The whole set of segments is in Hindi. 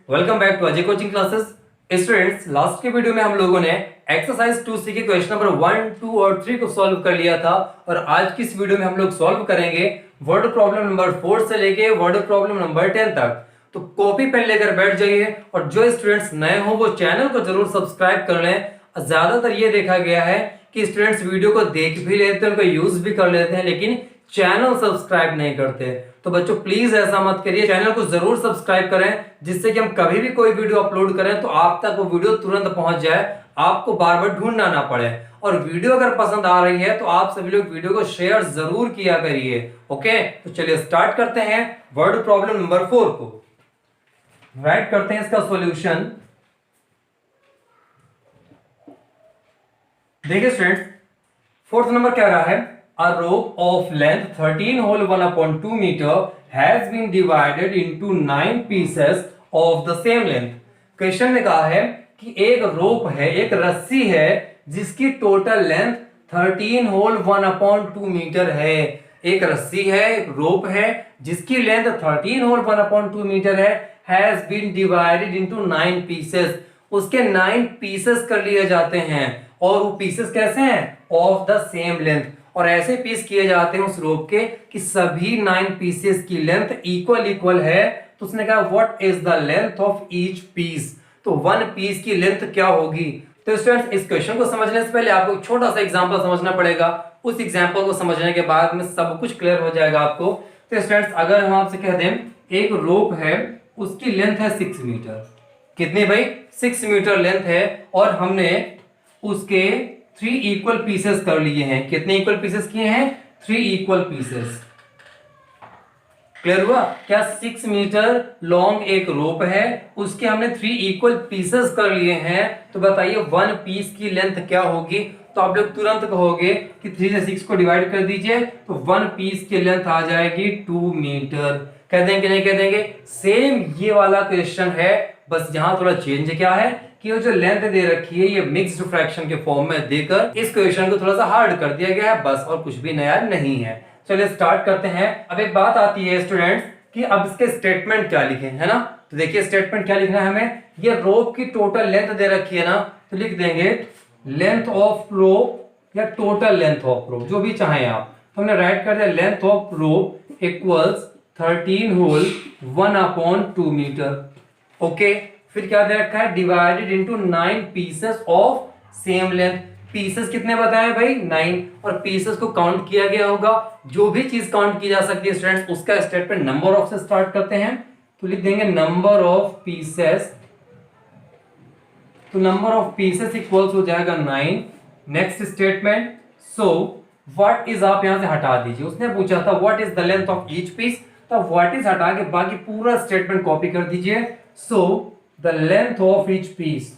Welcome back to Ajay coaching classes. Students, last के वीडियो में हम लोगों ने एक्सरसाइज 2C के क्वेश्चन नंबर 1, 2 और 3 को सॉल्व कर लिया था और आज की इस वीडियो में हम लोग सॉल्व करेंगे वर्ड प्रॉब्लम नंबर 4 से लेके वर्ड प्रॉब्लम नंबर 10 तक। तो कॉपी पेन लेकर बैठ जाइए और जो स्टूडेंट्स नए हो वो चैनल को जरूर सब्सक्राइब कर लें। ज्यादातर ये देखा गया है कि स्टूडेंट्स वीडियो को देख भी लेते हैं, उनको यूज भी कर लेते हैं, लेकिन चैनल सब्सक्राइब नहीं करते। तो बच्चों प्लीज ऐसा मत करिए, चैनल को जरूर सब्सक्राइब करें जिससे कि हम कभी भी कोई वीडियो अपलोड करें तो आप तक वो वीडियो तुरंत पहुंच जाए, आपको बार बार ढूंढना ना पड़े। और वीडियो अगर पसंद आ रही है तो आप सभी लोग वीडियो को शेयर जरूर किया करिए। ओके, तो चलिए स्टार्ट करते हैं वर्ड प्रॉब्लम नंबर 4 को। राइट करते हैं इसका सॉल्यूशन। देखिए स्टूडेंट्स, फोर्थ नंबर क्या रहा है, a rope of length 13 whole 1/2 meter has been divided into 9 pieces of the same length। Question में कहा है कि एक रोप है, एक रस्सी है जिसकी टोटल लेंथ 13 होल 1/2 मीटर है। एक रस्सी है, एक रोप है जिसकी लेंथ 13 होल 1/2 मीटर है, has been divided into 9 pieces. उसके 9 पीसेस कर लिए जाते हैं और वो पीसेस कैसे हैं, ऑफ द सेम लेंथ। और ऐसे पीस किए जाते हैं उस रोप के कि सभी 9 पीसेस की लेंथ इक्वल है। तो उसने कहा what is the length of each piece. तो वन पीस की लेंथ क्या होगी। तो स्टूडेंट्स, इस क्वेश्चन को समझने से पहले आपको एक छोटा सा एग्जांपल समझना पड़ेगा। उस एग्जांपल को समझने के बाद में सब कुछ क्लियर हो जाएगा आपको। तो स्टूडेंट्स, अगर हम आपसे कह दें एक रोप है, उसकी लेंथ है 6 मीटर। कितनी भाई, 6 मीटर लेंथ है और हमने उसके 3 इक्वल पीसेस कर लिए हैं। कितने इक्वल पीसेस किए हैं, 3 इक्वल पीसेस। क्लियर हुआ क्या, 6 मीटर लॉन्ग एक रोप है, उसके हमने 3 इक्वल पीसेस कर लिए हैं। तो बताइए वन पीस की लेंथ क्या होगी। तो आप लोग तुरंत कहोगे कि 3 से 6 को डिवाइड कर दीजिए तो वन पीस की लेंथ आ जाएगी 2 मीटर। कह देंगे नहीं कह देंगे, सेम ये वाला क्वेश्चन है, बस यहां थोड़ा चेंज क्या है कि वो जो लेंथ दे रखी है ये मिक्स्ड फ्रैक्शन के फॉर्म में देकर इस क्वेश्चन को थोड़ा सा हार्ड कर दिया गया है, बस, और कुछ भी नया नहीं है। चलिए स्टार्ट करते हैं। अब एक बात आती है स्टूडेंट्स कि अब इसके स्टेटमेंट क्या लिखे, है ना। तो देखिए स्टेटमेंट क्या लिखना है हमें, ये रोप की टोटल लेंथ दे रखी है ना, तो लिख देंगे लेंथ ऑफ रोप या टोटल लेंथ ऑफ रोप, जो भी चाहें आप। तो हमने राइट कर दिया length of rope equals 13 whole 1/2 metre. Okay, फिर क्या दे रखा है, divided into 9 pieces of same length. Pieces कितने बताए भाई, 9, और पीसेस को काउंट किया गया होगा। जो भी चीज काउंट की जा सकती है स्टूडेंट्स, उसका स्टेटमेंट नंबर ऑफ से स्टार्ट करते हैं। तो लिख देंगे नंबर ऑफ पीसेस। तो नंबर ऑफ पीसेस इक्वल्स हो जाएगा 9। Next statement, so what is, आप यहां से हटा दीजिए। उसने पूछा था what is the length of each piece, तो व्हाट इज हटा के बाकी पूरा स्टेटमेंट कॉपी कर दीजिए। सो the length of each piece,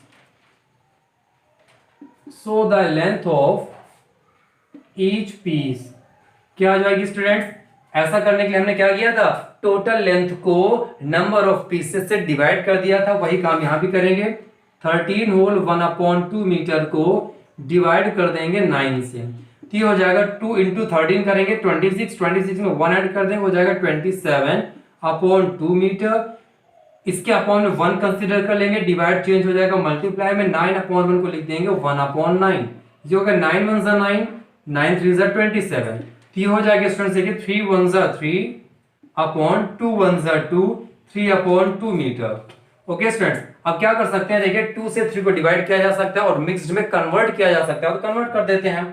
so the length of each piece क्या आ जाएगी स्टूडेंट्स। ऐसा करने के लिए हमने क्या किया था, टोटल लेंथ को नंबर ऑफ पीसेस से डिवाइड कर दिया था, वही काम यहां भी करेंगे। 13 होल 1/2 मीटर को डिवाइड कर देंगे 9 से, तो ये हो जाएगा 2 इंटू 13 करेंगे 26 में 1 ऐड कर देंगे, हो जाएगा 27/2 मीटर। इसके अपॉन में 1 कंसीडर कर लेंगे, डिवाइड चेंज हो जाएगा मल्टीप्लाई में, 9/1 को लिख देंगे 1/9। ये होगा 9 1 9, 9 3 27। तो ये हो जाएगा स्टूडेंट्स देखिए 3 1 3/2 1 2, 3/2 मीटर। ओके स्टूडेंट्स, अब क्या कर सकते हैं, देखिए 2 से 3 को डिवाइड किया जा सकता है और मिक्स्ड में कन्वर्ट किया जा सकता है, तो कन्वर्ट कर देते हैं।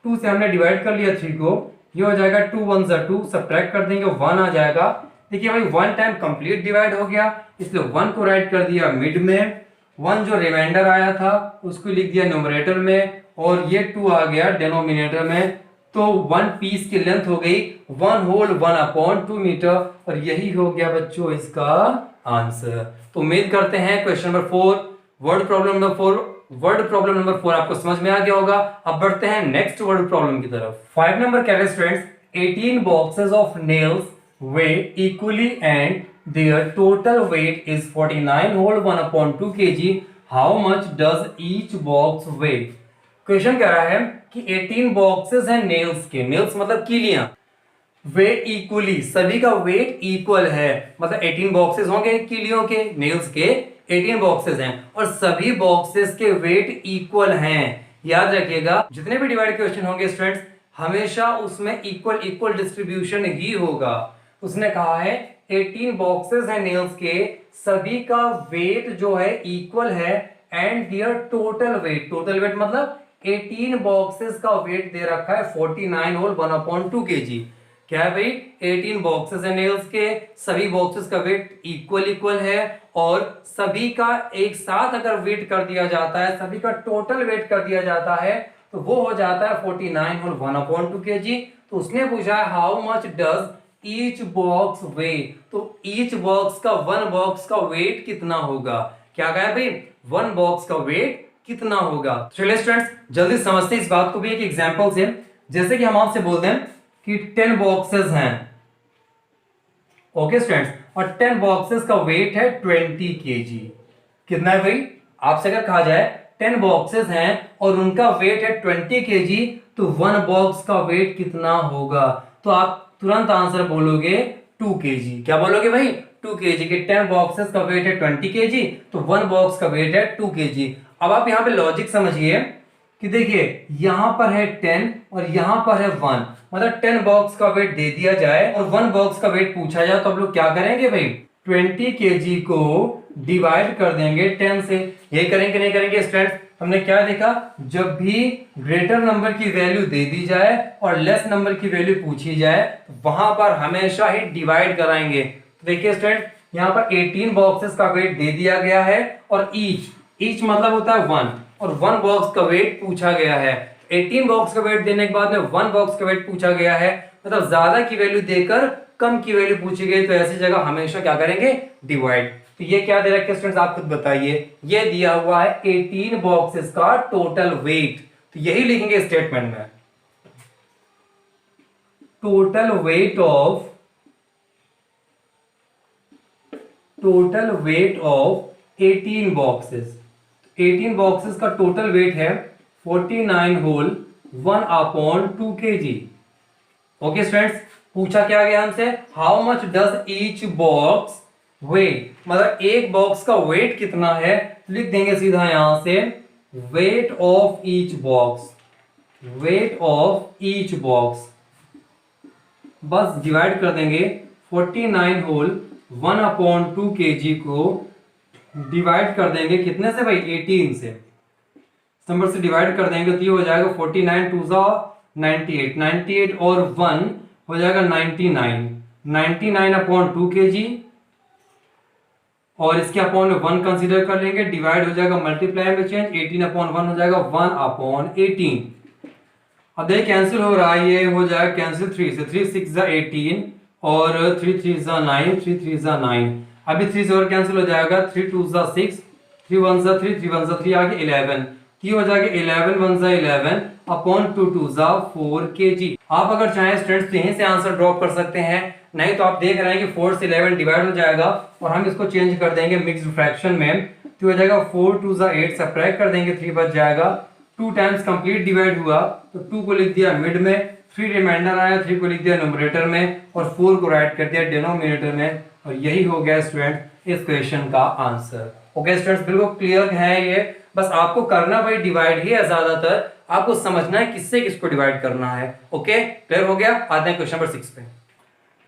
2 से हमने डिवाइड कर लिया 3 को, ये हो जाएगा 2 1 2, सब्ट्रैक्ट कर देंगे 1 आ जाएगा। देखिए भाई 1 टाइम कंप्लीट डिवाइड हो गया, इसलिए 1 को राइट कर दिया मिड में, 1 जो रिमाइंडर आया था उसको लिख दिया न्यूमरेटर में, और ये 2 आ गया डिनोमिनेटर में। तो 1 पीस की लेंथ हो गई 1 होल 1/2 मीटर, और यही हो गया बच्चों इसका आंसर। तो उम्मीद करते हैं question number 4 word problem number 4 आपको समझ में आ गया होगा। अब बढ़ते हैं नेक्स्ट वर्ड प्रॉब्लम की तरफ। 5 नंबर क्या है students, 18 boxes of nails weigh equally and their total weight is 49 whole 1/2 kg. How much does each box weigh? Question कह रहा है कि 18 बॉक्सेस हैं नेल्स के, नेल्स मतलब कीलियां। वेट इक्वली, सभी का वेट इक्वल है, मतलब 18 बॉक्सेस होंगे किलियों के, नेल्स के 18 बॉक्सेस हैं और सभी बॉक्सेस के वेट इक्वल हैं। याद रखिएगा जितने भी डिवाइड क्वेश्चन होंगे स्टूडेंट्स, हमेशा उसमें इक्वल इक्वल डिस्ट्रीब्यूशन ही होगा। उसने कहा है 18 बॉक्सेस हैं नेल्स के, सभी का वेट जो है इक्वल है and their total weight, total weight मतलब 18 बॉक्सेस का वेट दे रखा है 49 होल 1/2 kg। क्या है भाई, 18 बॉक्सेस है नेल्स के, सभी बॉक्सेस का वेट इक्वल इक्वल है और सभी का एक साथ अगर वेट कर दिया जाता है, सभी का टोटल वेट कर दिया जाता है तो वो हो जाता है 49 होल 1/2 kg। तो उसने पूछा है how much does each box weigh, तो ईच बॉक्स का, वन बॉक्स का वेट कितना होगा। क्या कहा भाई, वन बॉक्स का वेट कितना होगा। चलिए स्टूडेंट्स जल्दी समझते हैं इस बात को भी एक एग्जांपल से। जैसे कि हम आपसे बोलते हैं कि 10 बॉक्सेस हैं, ओके स्टूडेंट्स, और 10 बॉक्सेस का वेट है 20 kg। कितना है भाई, आपसे अगर कहा जाए 10 बॉक्सेस हैं और उनका वेट है 20 kg, तो वन बॉक्स का वेट कितना होगा। तो आप तुरंत आंसर बोलोगे 2 kg। क्या बोलोगे भाई, 2 kg के 10 बॉक्सेस का वेट है 20 kg, तो वन बॉक्स का वेट है 2 kg। अब आप यहां पे लॉजिक समझिए कि देखिए यहां पर है 10 और यहां पर है 1, मतलब 10 बॉक्स का वेट दे दिया जाए और 1 बॉक्स का वेट पूछा जाए तो आप लोग क्या करेंगे भाई, 20 kg को डिवाइड कर देंगे 10 से। ये करेंगे नहीं करेंगे स्टूडेंट्स, हमने क्या देखा, जब भी ग्रेटर नंबर की वैल्यू दे दी जाए और लेस नंबर की वैल्यू पूछी जाए तो वहां पर हमेशा ही डिवाइड कराएंगे। तो देखिए स्टूडेंट यहाँ पर 18 बॉक्सेस का वेट दे दिया गया है और ईच मतलब होता है 1 और 1 बॉक्स का वेट पूछा गया है। 18 बॉक्स का वेट देने के बाद में 1 बॉक्स का वेट पूछा गया है, मतलब ज्यादा की वैल्यू देकर कम की वैल्यू पूछी गई, तो ऐसी जगह हमेशा क्या करेंगे, डिवाइड। तो ये क्या दे रखा है स्टूडेंट्स, आप खुद बताइए। ये दिया हुआ है 18 बॉक्सेस का टोटल वेट, तो यही लिखेंगे स्टेटमेंट में, total weight of 18 boxes. 18 boxes का टोटल वेट है 49 होल 1/2 kg। ओके स्टूडेंट्स, पूछा क्या गया हमसे, how much does each box weigh, मतलब एक बॉक्स का वेट कितना है। लिख देंगे सीधा यहां से weight of each box, weight of each box, बस डिवाइड कर देंगे 49 होल 1/2 kg को डिवाइड कर देंगे कितने से भाई, 18 से, नंबर से डिवाइड कर देंगे तो ये हो जाएगा 49 2 98, 98 और 1 हो जाएगा 99, 99/2 kg और इसके अपॉन में 1 कंसीडर कर लेंगे, डिवाइड हो जाएगा मल्टीप्लाई में चेंज, 18/1 हो जाएगा 1/18। अब देखिए कैंसिल हो रहा है, ये हो जाएगा कैंसिल 3 से, 3 6 18 और 3 3 9, 3 3 9, अभी 3 से और कैंसिल हो जाएगा, 3 2 6, 3 1 3, 3 1 3 आगे 11, ये हो जाएगा 11 1 11 अपॉन 2 2 4 kg। आप अगर चाहें स्टूडेंट्स तो यहीं से आंसर ड्रॉप कर सकते हैं, नहीं तो आप देख रहे हैं कि 4 से 11 डिवाइड हो जाएगा और हम इसको चेंज कर देंगे मिक्स्ड फ्रैक्शन में, तो हो जाएगा 4 2 8, सब्ट्रैक्ट कर देंगे 3 बच जाएगा, 2 टाइम्स कंप्लीट डिवाइड हुआ तो 2 को लिख दिया मिड में, 3 रिमाइंडर आया, 3 को लिख दिया न्यूमरेटर में और 4 को राइट कर दिया डिनोमिनेटर में, और यही हो गया स्टूडेंट इस क्वेश्चन का आंसर। ओके स्टूडेंट्स, बिल्कुल क्लियर है ये, बस आपको करना भाई डिवाइड ही है, ज्यादातर आपको समझना है किससे किसको डिवाइड करना है। ओके क्लियर हो गया, आते हैं क्वेश्चन नंबर 6 पे।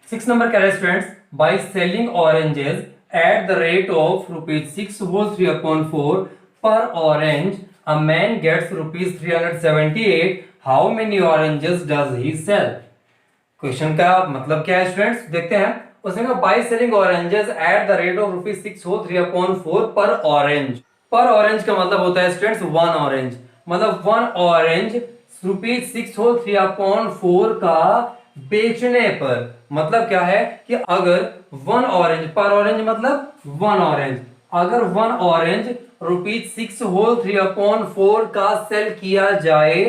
6 नंबर कह रहे हैं students, by selling oranges at the rate of ₹6 whole 3/4 per orange a man gets ₹378, how many oranges does he sell? Question का मतलब क्या है स्टूडेंट्स, देखते हैं। उसने कहा by selling oranges at the rate of ₹6 whole 3/4 per orange. पर ऑरेंज का मतलब होता है स्टूडेंट्स 1 ऑरेंज, मतलब 1 ऑरेंज ₹6 होल 3/4 का बेचने पर, मतलब क्या है कि अगर 1 ऑरेंज, पर ऑरेंज मतलब 1 ऑरेंज, अगर 1 ऑरेंज ₹6 होल 3/4 का सेल किया जाए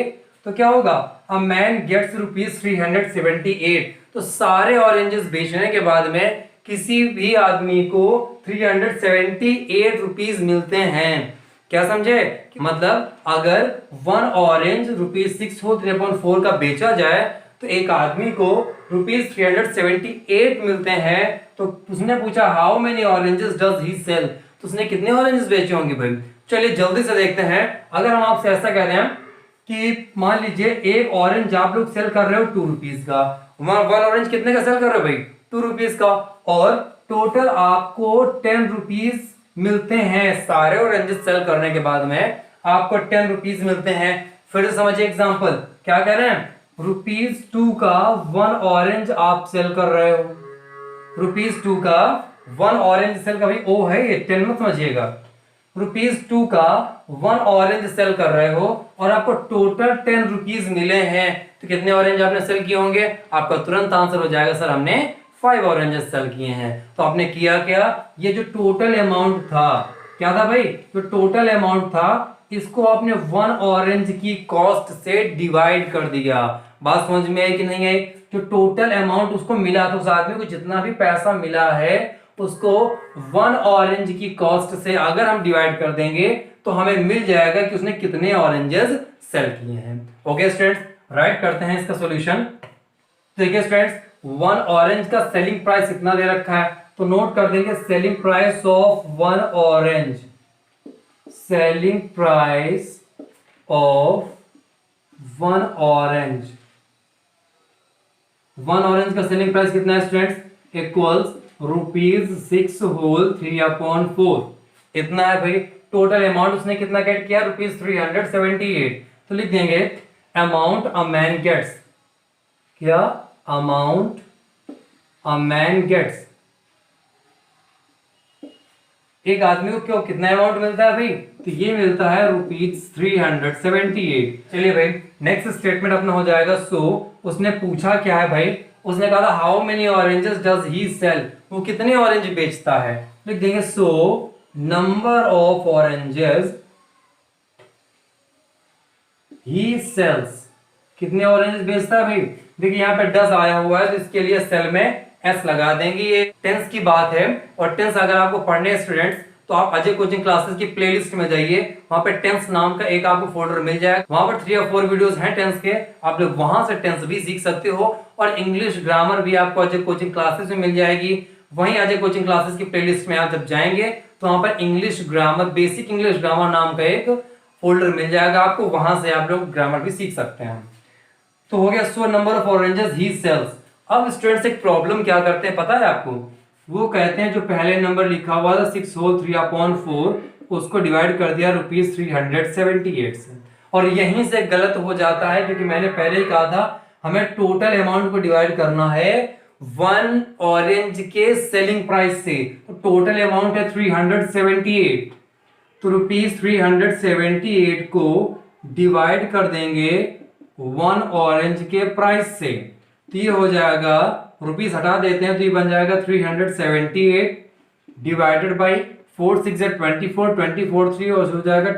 तो क्या होगा, अ मैन गेट्स ₹378। तो सारे ऑरेंजेस बेचने के बाद में किसी भी आदमी को 378 रुपीज मिलते हैं। क्या समझे, मतलब अगर 1 ऑरेंज ₹6 होल 3/4 का बेचा जाए तो एक आदमी को ₹378 मिलते हैं। तो उसने पूछा how many oranges does he sell, तो उसने कितने ऑरेंजेस बेचे होंगे भाई। चलिए जल्दी से देखते हैं। अगर हम आपसे ऐसा कह रहे हैं कि मान लीजिए एक ऑरेंज आप लोग सेल कर रहे हो ₹2 का, वन ऑरेंज कितने का सेल कर रहे हो भाई, ₹2 का, और टोटल आपको ₹10 मिलते हैं। सारे ऑरेंजेस सेल करने के बाद में आपको ₹10 मिलते हैं। फिर समझिए एग्जांपल क्या कह रहे हैं, ₹2 का वन ऑरेंज आप सेल कर रहे हो, ₹2 का वन ऑरेंज सेल का, भाई ओ है ये 10 मत समझिएगा, ₹2 का वन ऑरेंज सेल कर रहे हो और आपको टोटल ₹10 मिले हैं। तो कितने ऑरेंज आपने सेल किए होंगे, आपका तुरंत आंसर हो जाएगा सर हमने 5 ऑरेंजेस सेल किए हैं। तो आपने किया क्या, ये जो टोटल अमाउंट था, क्या था भाई, जो टोटल अमाउंट था इसको आपने वन ऑरेंज की कॉस्ट से डिवाइड कर दिया। बात समझ में आई कि नहीं आई। जो टोटल अमाउंट उसको मिला, तो उस आदमी को जितना भी पैसा मिला है उसको वन ऑरेंज की कॉस्ट से अगर हम डिवाइड कर देंगे तो हमें मिल जाएगा कि उसने कितने ऑरेंजेस सेल किए हैं। ओके स्टूडेंट्स, राइट करते हैं इसका सॉल्यूशन। तो देखिए स्टूडेंट्स, वन ऑरेंज का सेलिंग प्राइस इतना दे रखा है, तो नोट कर देंगे selling price of one orange, selling price of one orange, one orange का सेलिंग प्राइस कितना है स्टूडेंट्स, इक्वल्स ₹6/3/4 इतना है भाई। टोटल अमाउंट उसने कितना गेट किया, ₹378। तो लिख देंगे अमाउंट अ मैन गेट्स, क्या अमाउंट अ मैन गेट्स, एक आदमी को क्यों कितना अमाउंट मिलता है भाई, तो ये मिलता है ₹378। चलिए भाई नेक्स्ट स्टेटमेंट अपना हो जाएगा। सो उसने पूछा क्या है भाई, उसने कहा था how many oranges does he sell, वो कितने ऑरेंज बेचता है। लिख देंगे so number of oranges he sells, कितने ऑरेंजेस बेचता है भाई। देखिए यहाँ पे डज आया हुआ है तो इसके लिए सेल में एस लगा देंगे। ये टेंस की बात है और टेंस अगर आपको पढ़ने हैं स्टूडेंट्स तो आप अजय कोचिंग क्लासेस की प्लेलिस्ट में जाइए, वहां पे टेंस नाम का एक आपको फोल्डर मिल जाएगा। वहां पर 3 और 4 वीडियोस हैं टेंस के, आप लोग वहां से टेंस भी सीख सकते हो और इंग्लिश ग्रामर भी आपको अजय कोचिंग क्लासेस में मिल जाएगी। वहीं अजय कोचिंग क्लासेस की प्लेलिस्ट में आप जब जाएंगे तो वहां पर English grammar, basic English grammar नाम का एक फोल्डर मिल जाएगा आपको, वहां से आप लोग ग्रामर भी सीख सकते हैं। तो हो गया so number of oranges he sells. अब स्टूडेंट्स एक प्रॉब्लम क्या करते हैं पता है आपको, वो कहते हैं जो पहले नंबर लिखा हुआ था 6/3/4 उसको डिवाइड कर दिया ₹378 से, और यहीं से गलत हो जाता है क्योंकि मैंने पहले ही कहा था हमें टोटल अमाउंट को डिवाइड करना है वन ऑरेंज के सेलिंग प्राइस से। तो टोटल अमाउंट है 378, तो ₹378 को डिवाइड कर देंगे वन ऑरेंज के प्राइस से, तो ये हो जाएगा, रुपीस हटा देते हैं तो ये बन जाएगा 378 डिवाइडेड बाई 4 6 24, 24 3 और हो जाएगा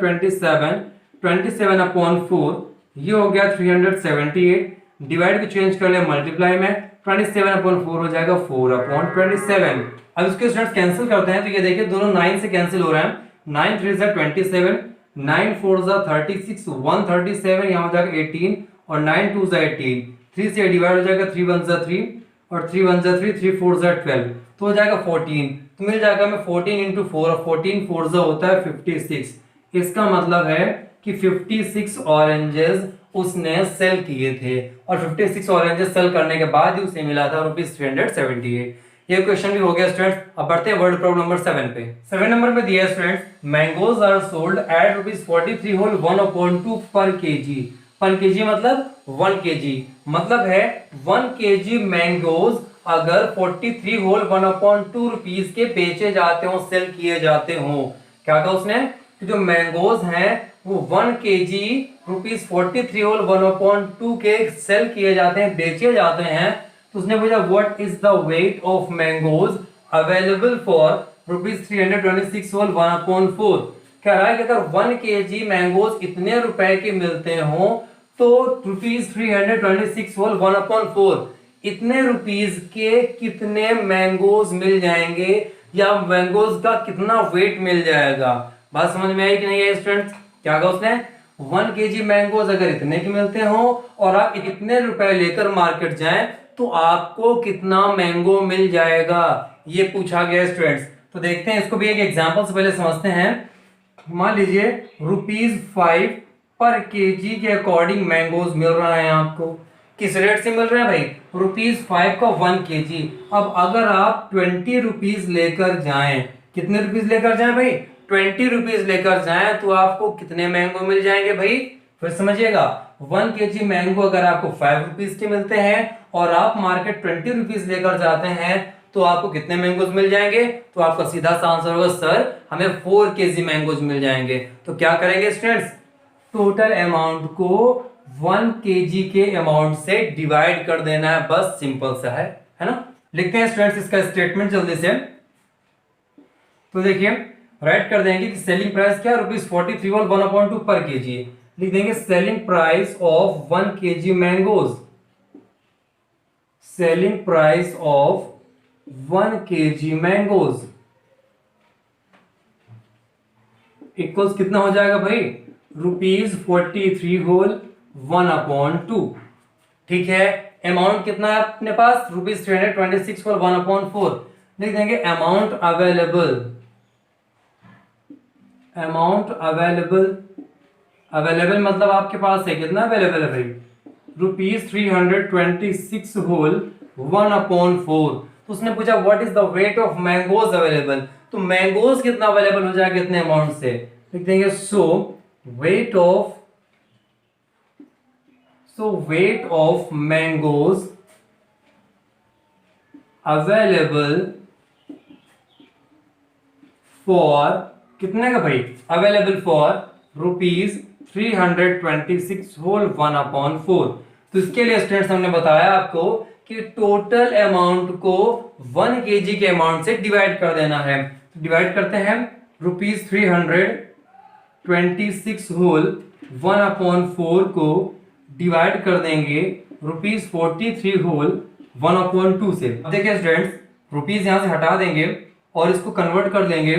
27/4, ये हो गया 378। डिवाइड को चेंज कर ले मल्टीप्लाई में, 27/4 हो जाएगा 4/27। अब इसके स्टूडेंट्स कैंसिल करते हैं तो ये देखिए दोनों 9 से कैंसिल हो रहे हैं, 9 3 27, 9 4 36, 137, यहाँ हो जाएगा 18 और 9 2 18, 3 से डिवाइड हो जाएगा 3 1 3 और 3 1 3, 3 4 12, तो हो जाएगा 14। तो मिल जाएगा हमें 14 × 4 और 14 4 होता है 56। इसका मतलब है कि 56 ऑरेंजेस उसने सेल किए थे और 56 ऑरेंजेस सेल करने के बाद ही उसे मिला था ₹378। ये क्वेश्चन भी हो गया स्टूडेंट्स। अब बढ़ते हैं वर्ड प्रॉब्लम नंबर 7 पे। 7 नंबर पे दिया है students, mangoes are sold at ₹43 whole 1/2 per KG. पर केजी मतलब 1 kg, मतलब है 1 kg मैंगोज अगर 43 होल 1/2 रुपीस के बेचे जाते हो, सेल किए जाते हो। क्या कहा उसने कि जो मैंगोज हैं वो 1 kg ₹43 होल 1/2 के सेल किए जाते हैं, बेचे जाते हैं। तो उसने पूछा what is the weight of mangoes available for ₹326 whole 1/4। कह रहा है कि अगर 1 kg मैंगोज इतने रुपए के मिलते हो तो ₹326 होल 1/4 इतने रुपीस के कितने मैंगोज मिल जाएंगे या मैंगोज का कितना वेट मिल जाएगा। बात समझ में आई कि नहीं है स्टूडेंट्स। क्या कहा उसने, 1 kg मैंगोज अगर इतने के मिलते हो और आप इतने रुपए लेकर मार्केट जाएं तो आपको कितना मैंगो मिल जाएगा, ये पूछा गया स्टूडेंट्स। तो देखते हैं इसको भी एक एग्जांपल से पहले समझते हैं। मान लीजिए ₹5 पर केजी के अकॉर्डिंग मैंगोज मिल रहा है आपको। किस रेट से मिल रहा है भाई? ₹5 का 1 kg। अब अगर आप 20 रुपीज लेकर जाएं, कितने रुपीज लेकर जाएं भाई? 20 रुपीज लेकर जाएं तो आपको कितने मैंगो मिल जाएंगे भाई? फिर समझिएगा, 1 kg मैंगो अगर आपको 5 रुपीज के मिलते हैं और आप मार्केट 20 रुपीज लेकर जाते हैं तो आपको कितने मैंगोज मिल जाएंगे? तो आपका सीधा सा आंसर होगा सर हमें 4 kg मैंगोज मिल जाएंगे। तो क्या करेंगे स्टूडेंट्स? टोटल अमाउंट को 1 kg के अमाउंट से डिवाइड कर देना है, बस सिंपल सा है ना। लिखते हैं स्टूडेंट्स इसका स्टेटमेंट जल्दी से। तो देखिए राइट कर देंगे कि सेलिंग प्राइस क्या? ₹43 होल 1/2 पर केजी। लिख देंगे selling price of 1 kg mangoes, selling price of 1 kg mangoes equals कितना हो जाएगा भाई? ₹43 होल 1/2। ठीक है, अमाउंट कितना है अपने पास? ₹326 होल 1/4। लिख देंगे amount available, amount available, available मतलब आपके पास है कितना अवेलेबल है भाई? ₹326 होल 1/4। तो उसने पूछा what is the weight of mangoes available, तो मैंगोज कितना अवेलेबल हो जाएगा कितने अमाउंट से? लिख देंगे so weight of mangoes available for कितने का भाई? Available for ₹326 whole 1/4। तो इसके लिए स्टूडेंट्स हमने बताया आपको कि टोटल अमाउंट को 1 kg के अमाउंट से डिवाइड कर देना है। तो डिवाइड करते हैं, ₹326 होल 1/4 को डिवाइड कर देंगे ₹43 होल 1/2 से। अब देखिए स्टूडेंट्स, रुपीज यहां से हटा देंगे और इसको कन्वर्ट कर लेंगे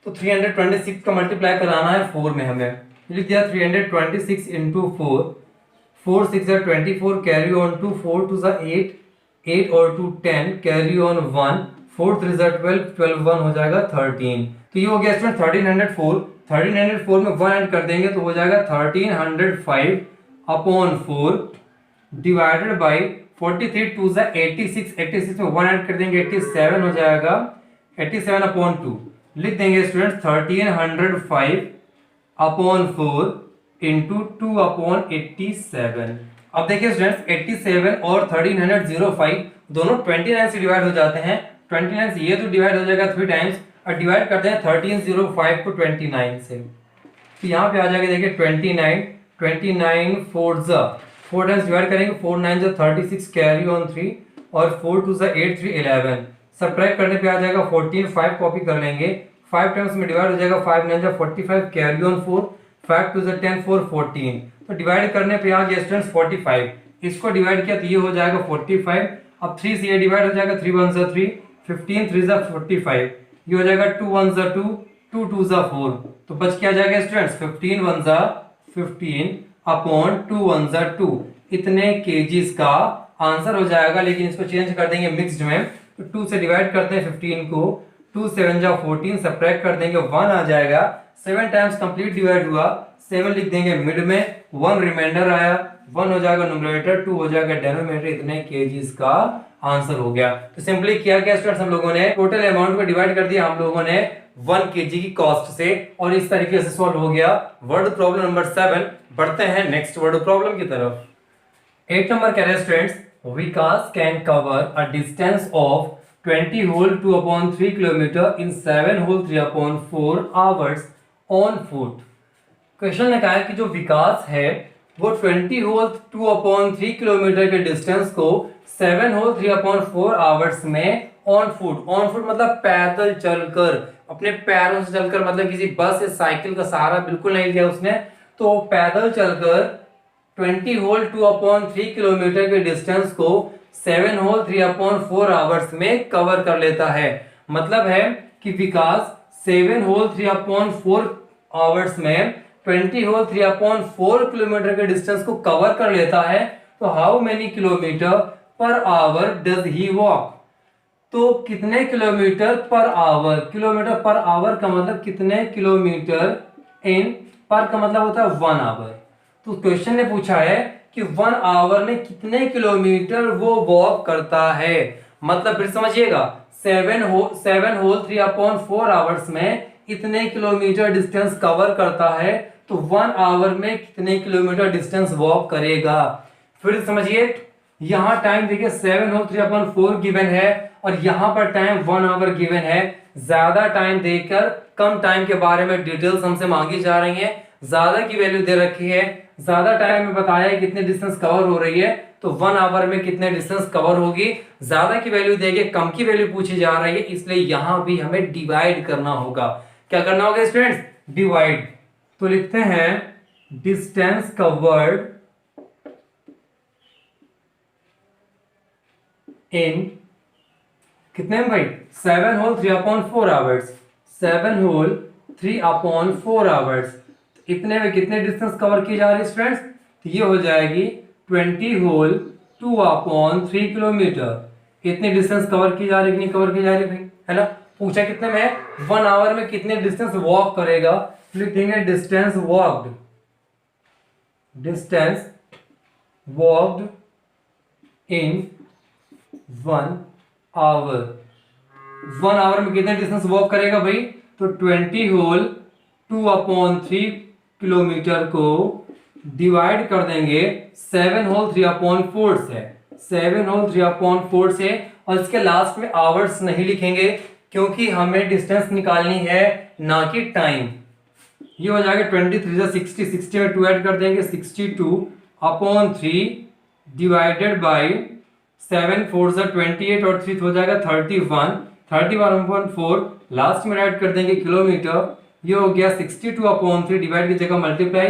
तो 326 का मल्टीप्लाई कराना है 4 में हमें। लिख दिया 326 इंटू 4, 4 6 24, कैरी ऑन टू 4 2 8, 8 और 2 10, कैरी ऑन 1, 4 3 12, 12 1 हो जाएगा 13। तो ये हो गया स्टूडेंट 1304। 1304 में 1 ऐड कर देंगे तो हो जाएगा 1305/4 डिवाइडेड बाई 43 2 86, 86 में 1 ऐड कर देंगे 87 हो जाएगा 87/2। लिख देंगे स्टूडेंट्स 1305/4 इंटू 2/87। अब देखिए स्टूडेंट्स 87 और 1305 दोनों 29 से डिवाइड हो जाते हैं। 29 से ये तो डिवाइड हो जाएगा 3 टाइम्स और डिवाइड करते हैं 1305 को 29 से, तो यहाँ पे आ जाएगा देखिए 29, 29 4 टाइम्स डिवाइड करेंगे 4 9 36, कैरी ऑन 3 और 4 2 8 3 11। सब्ट्रैक्ट करने पे आ जाएगा 14, 5 कॉपी कर लेंगे, 5 टाइम्स में डिवाइड हो जाएगा 5 9 45, कैरी ऑन 4, 5 2 10 4 14। तो डिवाइड करने पे आ गया स्टूडेंट्स 45। इसको डिवाइड किया तो ये हो जाएगा 45। अब 3 से ये डिवाइड हो जाएगा 3 1 3, 15 3 45, ये हो जाएगा 2 1 2, 2 2 4। तो बच क्या जाएगा स्टूडेंट्स 15 1 15 अपॉन 2 1 2। इतने केजीज का आंसर हो जाएगा, लेकिन इसको चेंज कर देंगे मिक्स्ड में। तो 2 से डिवाइड करते हैं 15 को, 2 7 14, सब्ट्रैक्ट कर देंगे 1 आ जाएगा। 7 टाइम्स कंप्लीट डिवाइड हुआ, 7 लिख देंगे मिड में, 1 रिमाइंडर आया, 1 हो जाएगा न्यूमरेटर, 2 हो जाएगा डिनोमिनेटर। इतने केजीज का आंसर हो गया। तो सिंपली किया गया स्टूडेंट्स, हम लोगों ने टोटल अमाउंट को डिवाइड कर दिया हम लोगों ने 1 kg की कॉस्ट से, और इस तरीके से सॉल्व हो गया वर्ड प्रॉब्लम नंबर 7। बढ़ते हैं नेक्स्ट वर्ड प्रॉब्लम की तरफ। 8 नंबर कह रहे हैं students, Vikas can cover a distance of 20 whole 2/3 kilometre in 7 whole 3/4 hours on foot. Question ने कहा है कि जो विकास है वो 20 होल 2/3 किलोमीटर के डिस्टेंस को 7 होल 3/4 आवर्स में ऑन फुट मतलब पैदल चलकर, अपने पैरों से चलकर, मतलब किसी बस या साइकिल का सहारा बिल्कुल नहीं लिया उसने, तो पैदल चलकर 20 होल 2/3 किलोमीटर के डिस्टेंस को 7 होल 3/4 आवर्स में कवर कर लेता है। मतलब है कि विकास 7 होल 3/4 आवर्स में 20 होल 3/4 किलोमीटर के डिस्टेंस को कवर कर लेता है, तो how many kilometre per hour does he walk? तो कितने kilometre per hour, kilometre per hour का मतलब कितने किलोमीटर, इन पर का मतलब होता है 1 आवर। तो क्वेश्चन ने पूछा है कि 1 आवर में कितने किलोमीटर वो वॉक करता है। मतलब फिर समझिएगा, 7 होल 3/4 आवर्स में इतने किलोमीटर डिस्टेंस कवर करता है, तो 1 आवर में कितने किलोमीटर डिस्टेंस वॉक करेगा। फिर समझिए, यहां टाइम देखिए 7 होल 3/4 गिवन है और यहां पर टाइम 1 आवर गिवन है। ज्यादा टाइम देकर कम टाइम के बारे में डिटेल्स हमसे मांगी जा रही है, ज्यादा की वैल्यू दे रखी है, ज्यादा टाइम में बताया है कितने डिस्टेंस कवर हो रही है, तो 1 आवर में कितने डिस्टेंस कवर होगी। ज्यादा की वैल्यू देके कम की वैल्यू पूछी जा रही है, इसलिए यहां भी हमें डिवाइड करना होगा। क्या करना होगा स्टूडेंट्स? डिवाइड। तो लिखते हैं डिस्टेंस कवर्ड इन कितने में भाई? 7 होल 3/4 आवर्स, 7 होल 3/4 आवर्स। इतने में कितने डिस्टेंस कवर की जा रही है स्टूडेंट्स? तो ये हो जाएगी 20 होल 2/3 किलोमीटर। इतनी डिस्टेंस कवर की जा रही है कि नहीं कवर की जा रही भाई, है ना? पूछा कितने में? 1 आवर में कितने डिस्टेंस वॉक करेगा। लिखेंगे distance walked, distance walked in 1 hour. 1 hour में कितने डिस्टेंस वॉक करेगा भाई? तो 20 होल 2/3 किलोमीटर को डिवाइड कर देंगे 7 होल 3/4 से, 7 होल 3/4 से, और इसके लास्ट में आवर्स नहीं लिखेंगे क्योंकि हमें डिस्टेंस निकालनी है ना कि टाइम। ये हो जाएगा 23 से 60, 60 में 2 ऐड कर देंगे, 62/3 डिवाइडेड बाई 7 4 से 28 और 3 हो जाएगा 31, 31/4 लास्ट में ऐड कर देंगे किलोमीटर। ये हो गया 62/3 डिवाइड की जगह मल्टीप्लाई,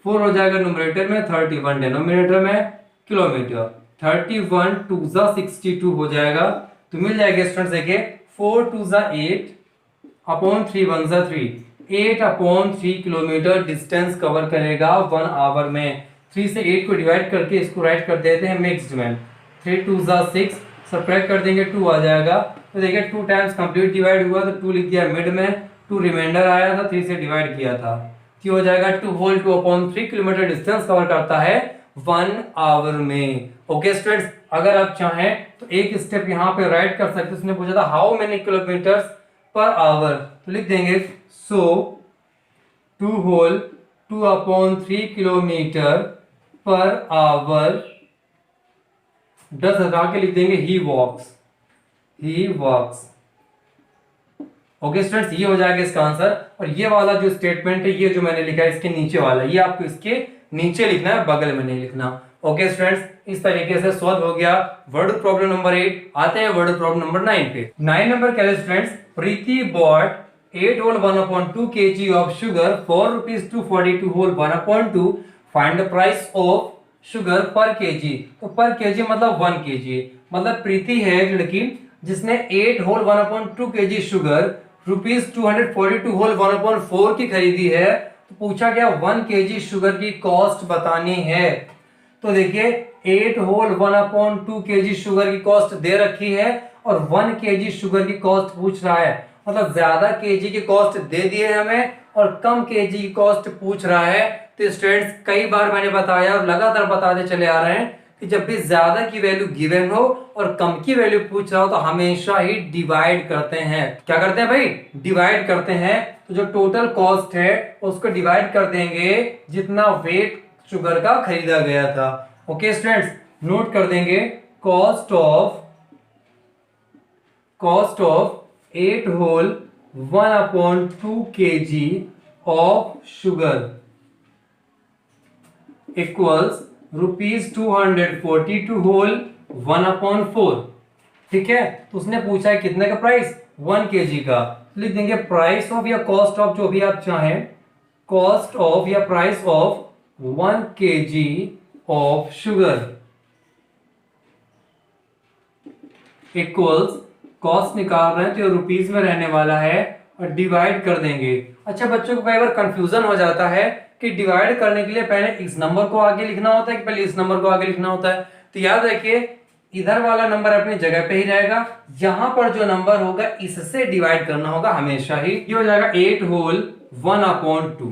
4 हो जाएगा न्यूमरेटर में, 31 डिनोमिनेटर में, किलोमीटर। 31 2 जा 62 हो जाएगा, तो मिल जाएगा स्टूडेंट्स देखिए 4 2 जा 8/3 1 जा 3, 8/3 किलोमीटर डिस्टेंस कवर करेगा 1 आवर में। 3 से 8 को डिवाइड करके इसको राइट कर देते हैं मिक्स्ड में, 3 2 जा 6, सब्ट्रैक्ट कर देंगे 2 आ जाएगा। तो देखिए 2 टाइम्स कंप्लीट डिवाइड हुआ तो 2 लिख दिया मिड में, 2 रिमाइंडर आया था, 3 से डिवाइड किया था, तो हो जाएगा 2 होल 2/3 किलोमीटर डिस्टेंस कवर करता है 1 आवर में। ओके स्टूडेंट्स, अगर आप चाहें तो एक स्टेप यहाँ पे राइट कर सकते हैं। उसने पूछा था how many kilometres per hour, तो लिख देंगे सो 2 होल 2/3 किलोमीटर पर आवर, 10 हटा के लिख देंगे ही वॉक्स, ही वॉक्स। ओके स्टूडेंट्स, ये हो जाएगा इसका आंसर। और ये वाला जो स्टेटमेंट है, ये जो मैंने लिखा है इसके नीचे वाला, ये आपको इसके नीचे लिखना है, बगल में नहीं लिखना। ओके स्टूडेंट्स, इस तरीके से सॉल्व हो गया वर्ड प्रॉब्लम नंबर 8। आते हैं वर्ड प्रॉब्लम नंबर 9 पे। 9 नंबर क्या है students? Preeti bought 8 whole 1/2 kg of sugar for ₹242 whole 1/2। Find the price of sugar per KG. तो पर केजी मतलब 1 kg, मतलब प्रीति है एक लड़की जिसने 8 होल 1/2 kg शुगर ₹242 होल 1/4 की खरीदी है। तो पूछा गया 1 kg शुगर की कॉस्ट बतानी है। तो देखिए 8 होल 1/2 kg शुगर की कॉस्ट दे रखी है और 1 kg शुगर की कॉस्ट पूछ रहा है, मतलब ज्यादा केजी की कॉस्ट दे दिए हमें और कम केजी की कॉस्ट पूछ रहा है। तो स्टूडेंट्स, कई बार मैंने बताया और लगातार बताते चले आ रहे हैं कि जब भी ज्यादा की वैल्यू गिवन हो और कम की वैल्यू पूछ रहा हो तो हमेशा ही डिवाइड करते हैं। क्या करते हैं भाई? डिवाइड करते हैं। तो जो टोटल कॉस्ट है उसको डिवाइड कर देंगे जितना वेट शुगर का खरीदा गया था। ओके स्टूडेंट्स, नोट कर देंगे cost of 8 whole 1/2 kg of sugar equals ₹242 whole 1/4। ठीक है, तो उसने पूछा है कितने का प्राइस? 1 kg का। लिख देंगे प्राइस ऑफ या कॉस्ट ऑफ, जो भी आप चाहें, कॉस्ट ऑफ या price of 1 kg of sugar equals, cost निकाल रहे हैं तो रुपीज में रहने वाला है और डिवाइड कर देंगे। अच्छा बच्चों को कई बार कंफ्यूजन हो जाता है कि डिवाइड करने के लिए पहले इस नंबर को आगे लिखना होता है कि पहले इस नंबर को आगे लिखना होता है। तो याद रखिए इधर वाला नंबर अपनी जगह पे ही रहेगा, यहां पर जो नंबर होगा इससे डिवाइड करना होगा हमेशा ही। ये हो जाएगा 8 होल 1/2।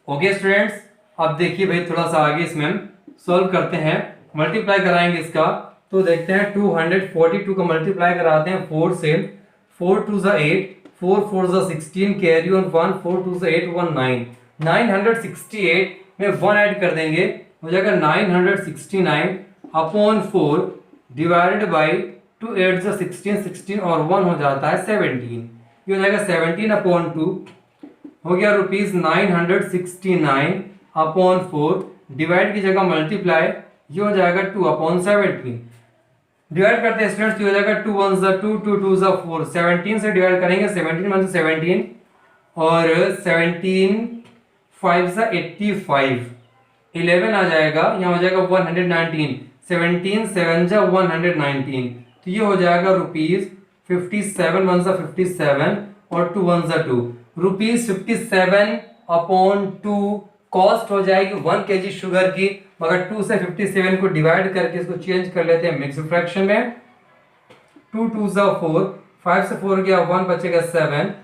ओके स्टूडेंट्स, अब देखिए भाई थोड़ा सा आगे इसमें हम सॉल्व करते हैं, मल्टीप्लाई कराएंगे इसका। तो देखते हैं 242 का मल्टीप्लाई कराते हैं 4 से। 4 2 ज़ा 8, 4 4 ज़ा 16, कैरी ऑन 1, 4 2 ज़ा 8 1 9। 968 में 1 ऐड कर देंगे, हो जाएगा 969 अपॉन 4 डिवाइडेड बाई 2 8 ज़ा 16, 16 और 1 हो जाता है 17। ये हो जाएगा 17 अपॉन 2, हो गया रुपीज 969 अपॉन 4, डिवाइड की जगह मल्टीप्लाई, ये हो जाएगा 2 अपॉन 17। डिवाइड करते हैं स्टूडेंट्स, ये हो जाएगा 2 1 ज़ा 2, 2 2 ज़ा 4, 17 से डिवाइड करेंगे, 17 1 17 और 17 5 ज़ा 85, 11 आ जाएगा, यहाँ हो जाएगा 119, 17 7 ज़ा 119, तो ये हो जाएगा रुपीज 57 1 ज़ा 57 और 2 1 ज़ा 2, रुपीज 57 अपॉन 2। कॉस्ट हो जाएगी 1 kg शुगर की, मगर 2 से 57 को डिवाइड करके इसको चेंज कर लेते हैं मिक्स फ्रैक्शन में। 2 2 ज़ा 4, 5 से 4 गया 1 बचेगा 7,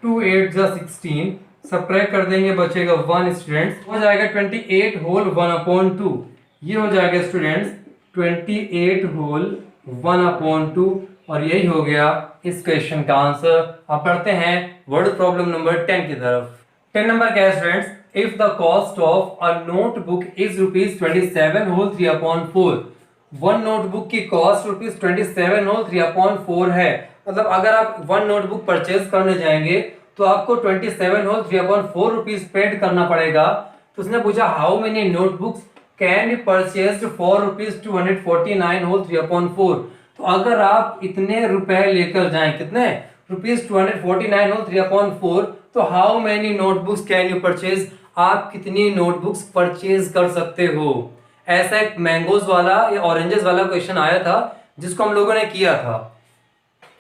2 8 ज़ा 16, सब्ट्रैक्ट कर देंगे बचेगा 1 स्टूडेंट्स, हो जाएगा 28 होल 1/2। ये हो जाएगा स्टूडेंट्स 28 होल 1/2 और यही हो गया इस क्वेश्चन का आंसर। अब पढ़ते हैं वर्ड प्रॉब्लम नंबर 10 की तरफ। 10 नंबर क्या है students, if the cost of a notebook is ₹27 whole 3/4। One notebook की कॉस्ट ₹27 होल 3/4 है। मतलब अगर आप वन नोटबुक परचेज करने जाएंगे तो आपको 27 होल 3/4 रुपीज पेड करना पड़ेगा। तो उसने पूछा how many notebooks can be purchased for ₹249 whole 3/4। तो अगर आप इतने रुपए लेकर जाएं, कितने ₹249 होल 3/4, तो how many notebooks can you purchase, आप कितनी नोटबुक्स परचेज कर सकते हो। ऐसा एक मैंगोज वाला या ऑरेंजेस वाला क्वेश्चन आया था जिसको हम लोगों ने किया था।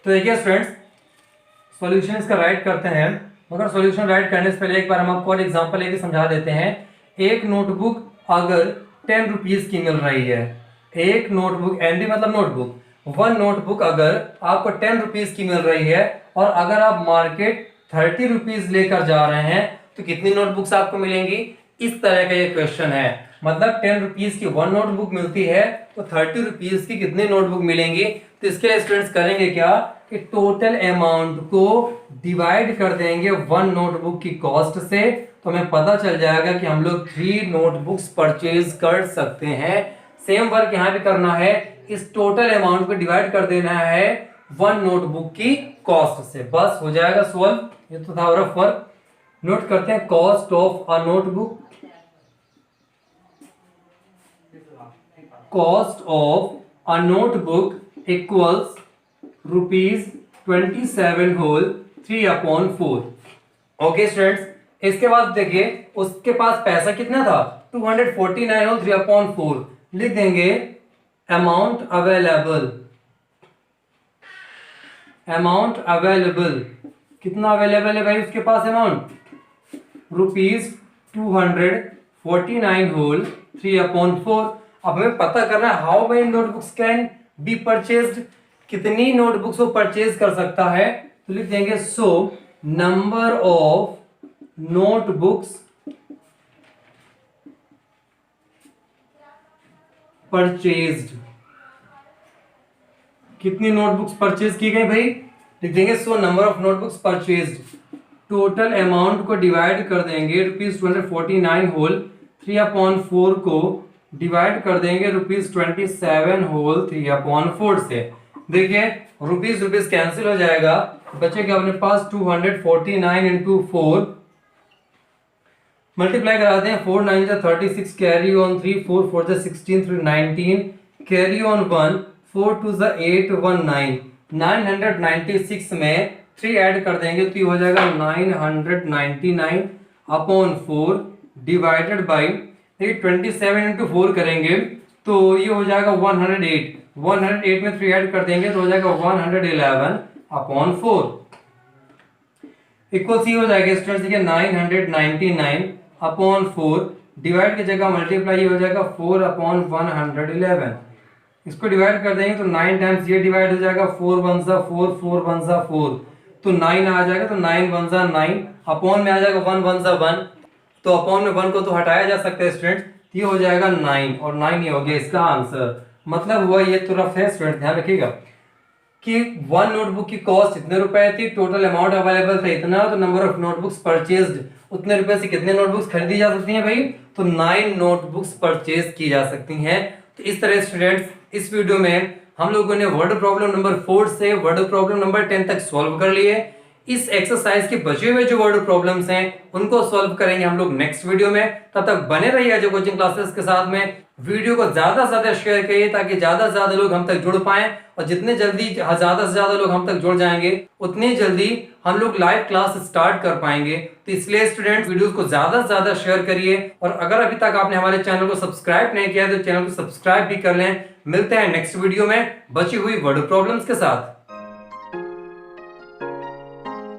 तो देखिए स्टूडेंट्स सॉल्यूशन इसका राइट करते हैं, मगर सॉल्यूशन राइट करने से पहले एक बार हम आपको और एग्जांपल लेके समझा देते हैं। एक नोटबुक अगर 10 रुपीज की मिल रही है, एक नोटबुक एनडी मतलब नोटबुक, वन नोटबुक अगर आपको 10 रुपीज की मिल रही है और अगर आप मार्केट 30 रुपीज लेकर जा रहे हैं तो कितनी नोटबुक्स आपको मिलेंगी। इस तरह का ये क्वेश्चन है, मतलब 10 रुपीज की वन नोटबुक मिलती है तो 30 रुपीज की कितनी नोटबुक मिलेंगी। तो इसके लिए स्टूडेंट्स करेंगे क्या कि टोटल अमाउंट को डिवाइड कर देंगे वन नोटबुक की कॉस्ट से, तो हमें पता चल जाएगा कि हम लोग 3 नोटबुक्स परचेज कर सकते हैं। सेम वर्क यहाँ पे करना है, इस टोटल अमाउंट को डिवाइड कर देना है वन नोटबुक की कॉस्ट से, बस हो जाएगा सॉल्व। ये तो था रफ वर्क। नोट करते हैं cost of a notebook, cost of a notebook equals ₹27 whole 3/4। Okay students, इसके बाद देखिए उसके पास पैसा कितना था 249 होल 3/4, लिख देंगे अमाउंट अवेलेबल, अमाउंट अवेलेबल कितना अवेलेबल है भाई उसके पास अमाउंट ₹249 होल 3/4। अब हमें पता करना है how many notebooks can be purchased, कितनी नोटबुक्स वो परचेज कर सकता है। तो लिख देंगे so number of notebooks purchased, कितनी नोटबुक्स परचेज की गई भाई, लिख देंगे so number of notebooks purchased, total amount को डिवाइड कर देंगे ₹249 होल 3/4 को डिवाइड कर देंगे ₹27 होल 3/4 से। देखिए रुपीज रुपीज कैंसिल हो जाएगा, बचेगा अपने पास 249 इंटू 4, मल्टीप्लाई कराते हैं 4 9 36, कैरी ऑन 3, 4 4 16, 3 19, कैरी ऑन 1, 4 2 8 1 9, 996 में 3 ऐड कर देंगे तो ये हो जाएगा 999 अपॉन 4 डिवाइडेड बाई 27 इंटू 4 करेंगे तो ये हो जाएगा 108, 108 में 3 ऐड कर देंगे तो हो जाएगा 111 अपॉन 4 इक्वल सी हो जाएगा स्टूडेंट्स। देखिए 999 अपॉन 4, डिवाइड की जगह मल्टीप्लाई हो जाएगा 4 अपॉन 111। इसको डिवाइड कर देंगे तो 9 टाइम्स ये डिवाइड हो जाएगा, 4 1 सा 4, 4 1 सा 4, तो 9 आ जाएगा, तो 9 1 सा 9, अपॉन में आ जाएगा 1 1 सा 1, तो अपॉन में 1 को तो हटाया जा सकता है स्टूडेंट, ये हो जाएगा 9 और 9 ही हो गया इसका आंसर। मतलब हुआ ये तो रफ है स्टूडेंट, ध्यान रखिएगा कि वन नोटबुक की कॉस्ट इतने रुपए थी, टोटल अमाउंट अवेलेबल था इतना, तो नंबर ऑफ नोटबुक्स परचेज्ड उतने रुपए से कितने नोटबुक्स खरीदी जा सकती हैं भाई, तो 9 नोटबुक्स परचेज की जा सकती हैं। तो इस तरह स्टूडेंट्स इस वीडियो में हम लोगों ने वर्ड प्रॉब्लम नंबर 4 से वर्ड प्रॉब्लम नंबर 10 तक सॉल्व कर लिए। इस एक्सरसाइज के बचे हुए जो वर्ड प्रॉब्लम्स हैं उनको सॉल्व करेंगे हम लोग नेक्स्ट वीडियो में। तब तक बने रहिए जो कोचिंग क्लासेस के साथ में। वीडियो को ज्यादा से ज्यादा शेयर करिए ताकि ज्यादा से ज्यादा लोग हम तक जुड़ पाएं, और जितने जल्दी ज्यादा से ज्यादा लोग हम तक जुड़ जाएंगे उतनी जल्दी हम लोग लाइव क्लास स्टार्ट कर पाएंगे। तो इसलिए स्टूडेंट्स वीडियो को ज्यादा से ज्यादा शेयर करिए, और अगर अभी तक आपने हमारे चैनल को सब्सक्राइब नहीं किया तो चैनल को सब्सक्राइब भी कर लें। मिलते हैं नेक्स्ट वीडियो में बची हुई वर्ड प्रॉब्लम्स के साथ।